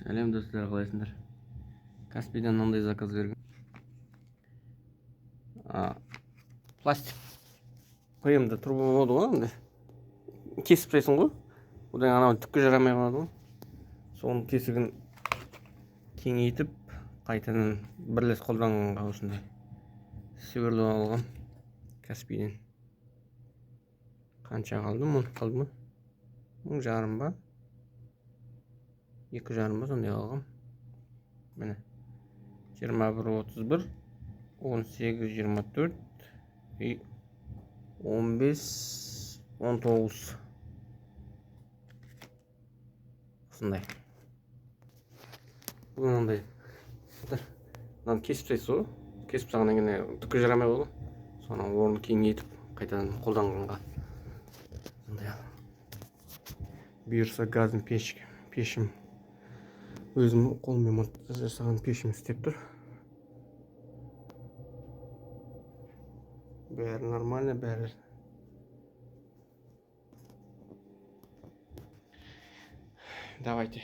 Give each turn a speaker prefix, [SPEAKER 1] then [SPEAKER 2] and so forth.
[SPEAKER 1] Сәлем достар, қалайсыңдар? Каспийден мынандай заказ берген. Пластик пмда труба болады ғой, андай кесіп тастайсың ғой. Одан анау түкке жарамай қалады ғой. Соның тесігін кеңейтіп, қайтадан бірлес қолданғанға осындай сверло алған Каспийден. Қанша қалды? Мың қалды ма? 1,5 ба? 2,5 ба сондай алғам. Міне 21.31, 18.24 и 15.19 осындай. Бұл мынандай. Мынаны кесіп тастайсыз ғой. Кесіп тастағаннан кейін түкке жарамай болды. Соның орнын кеңейтіп, қайтадан қолданғанға. Сондай. Бұйырса газдың пешім. Өзім қолыммен монтаж жасаған пешім істеп тұр. Бәрі нормально, бәрі. Давайте.